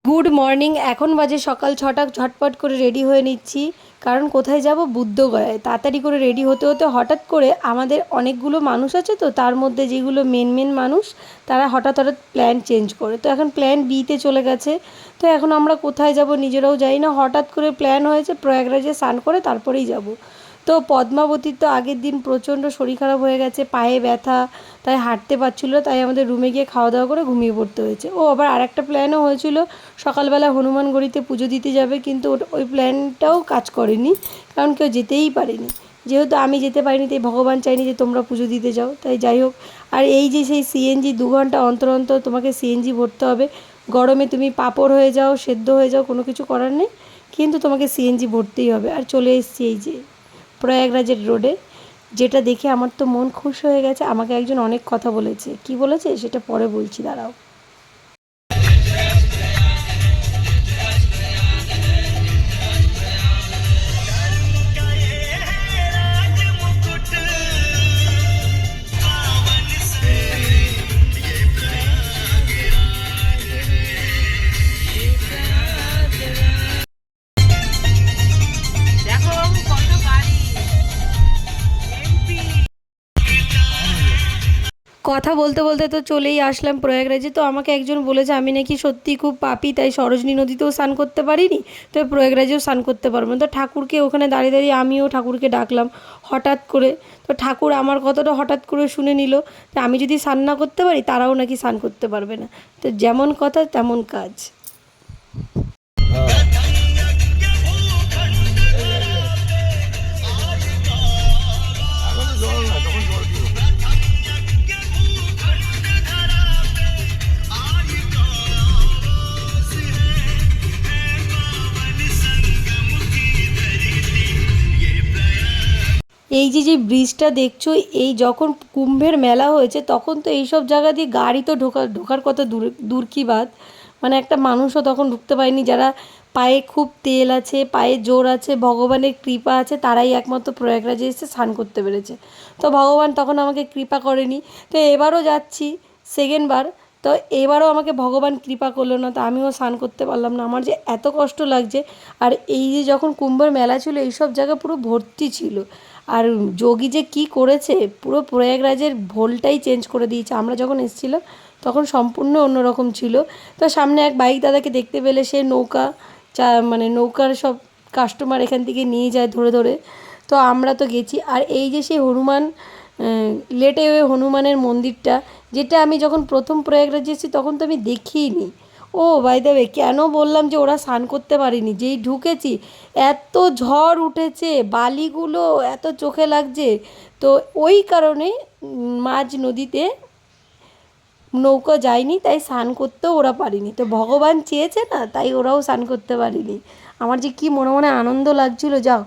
Good morning. এখন বাজে সকাল 6টা। ঝটপট করে রেডি হয়ে নিচ্ছি, কারণ কোথায় যাব? বুদ্ধগয়ায়। তাড়াতাড়ি করে রেডি হতে হতে হঠাৎ করে আমাদের অনেকগুলো মানুষ আছে, তো তার মধ্যে যেগুলো মেন মানুষ তারা হঠাৎ হঠাৎ প্ল্যান চেঞ্জ করে, তো এখন প্ল্যান বিতে চলে গেছে। তো এখন আমরা কোথায় যাব নিজেরাও জানি না। হঠাৎ করে প্ল্যান হয়েছে প্রয়াগরাজে স্নান করে তারপরেই যাব। তো পদ্মাবতীর তো আগের দিন প্রচণ্ড শরীর খারাপ হয়ে গেছে, পায়ে ব্যথা, তাই হাঁটতে পারছিল না। তাই আমাদের রুমে গিয়ে খাওয়া দাওয়া করে ঘুমিয়ে পড়তে হয়েছে। ও আবার আরেকটা প্ল্যানও হয়েছিল, সকালবেলা হনুমানগড়িতে পুজো দিতে যাবে, কিন্তু ওই প্ল্যানটাও কাজ করেনি, কারণ কেউ যেতেই পারেনি। যেহেতু আমি যেতে পারিনি, তাই ভগবান চাইনি যে তোমরা পুজো দিতে যাও। তাই যাই হোক। আর এই যে সেই সিএনজি 2 ঘন্টা অন্তর অন্তর তোমাকে সিএনজি ভরতে হবে। গরমে তুমি পাঁপড় হয়ে যাও, সেদ্ধ হয়ে যাও, কোনো কিছু করার নেই, কিন্তু তোমাকে সিএনজি ভরতেই হবে। আর চলে এসেছি এই যে প্রয়াগরাজের রোডে, যেটা দেখে আমার তো মন খুশ হয়ে গেছে। আমাকে একজন অনেক কথা বলেছে, কি বলেছে সেটা পরে বলছি, দাঁড়াও। কথা বলতে বলতে তো চলেই আসলাম প্রয়াগরাজে। তো আমাকে একজন বলেছে আমি নাকি সত্যিই খুব পাপী, তাই সরোজিনী নদীতেও স্নান করতে পারিনি, তো প্রয়াগরাজেও স্নান করতে পারবো না। তো ঠাকুরকে ওখানে দাঁড়িয়ে দাঁড়িয়ে আমিও ঠাকুরকে ডাকলাম হঠাৎ করে। তো ঠাকুর আমার কথাটা হঠাৎ করে শুনে নিল যে আমি যদি স্নান না করতে পারি, তারাও নাকি স্নান করতে পারবে না। তো যেমন কথা তেমন কাজ। এই যে ব্রিজটা দেখছো, এই যখন কুম্ভের মেলা হয়েছে তখন তো এইসব জায়গা দিয়ে গাড়ি তো ঢোকার কথা দূর কি বাদ, মানে একটা মানুষও তখন ঢুকতে পারেনি। যারা পায়ে খুব তেল আছে, পায়ে জোর আছে, ভগবানের কৃপা আছে, তারাই একমাত্র প্রয়াগরাজে এসে স্নান করতে পেরেছে। তো ভগবান তখন আমাকে কৃপা করেনি। তো এবারও যাচ্ছি সেকেন্ডবার, তো এবারও আমাকে ভগবান কৃপা করলো না, তো আমিও স্নান করতে পারলাম না। আমার যে এত কষ্ট লাগছে। আর এই যে যখন কুম্ভের মেলা ছিল, এইসব জায়গা পুরো ভর্তি ছিল। আর যোগী যে কী করেছে, পুরো প্রয়াগরাজের ভোলটাই চেঞ্জ করে দিয়েছে। আমরা যখন এসেছিলাম তখন সম্পূর্ণ অন্যরকম ছিল। তো সামনে এক বাইক দাদাকে দেখতে পেলে, সে নৌকা মানে নৌকার সব কাস্টমার এখান থেকে নিয়ে যায় ধরে ধরে। তো আমরা তো গেছি। আর এই যে সেই হনুমান লেটে ওয়ে হনুমানের মন্দিরটা, যেটা আমি যখন প্রথম প্রয়াগরাজে এসেছি তখন তো আমি দেখিনি। ও বাই দ্য ওয়ে, কেন বললাম যে ওরা স্নান করতে পারেনি, যেই ঢুকেছি এত ঝড় উঠেছে, বালিগুলো এত চোখে লাগছে। তো ওই কারণে মাঝ নদীতে নৌকা যায়নি, তাই স্নান করতেও ওরা পারেনি। তো ভগবান চেয়েছে না, তাই ওরাও স্নান করতে পারেনি। আমার যে কী মনে মনে আনন্দ লাগছিল, যাও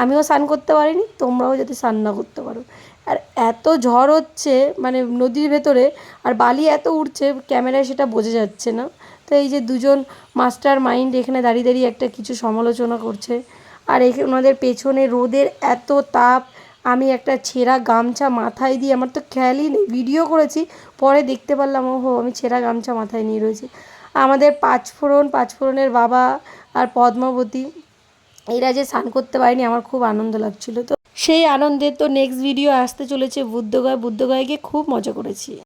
আমিও স্নান করতে পারিনি, তোমরাও যাতে স্নান না করতে পারো। আর এত ঝড় হচ্ছে মানে নদীর ভেতরে, আর বালি এত উঠছে, ক্যামেরায় সেটা বোঝা যাচ্ছে না। তো এই যে দুজন মাস্টার মাইন্ড এখানে দাঁড়িয়ে দাঁড়িয়ে একটা কিছু সমালোচনা করছে। আর ওনাদের পেছনে রোদের এত তাপ, আমি একটা ছেঁড়া গামছা মাথায় দিয়ে, আমার তো খেয়ালই নেই, ভিডিও করেছি, পরে দেখতে পারলাম ওহো আমি ছেঁড়া গামছা মাথায় নিয়ে রয়েছি। আমাদের পাঁচফোড়নের বাবা আর পদ্মাবতী, এরা যে স্নান করতে পারেনি, আমার খুব আনন্দ লাগছিল। তো সেই আনন্দের তো নেক্সট ভিডিও আসতে চলেছে বুদ্ধগয়া গিয়ে খুব মজা করেছি।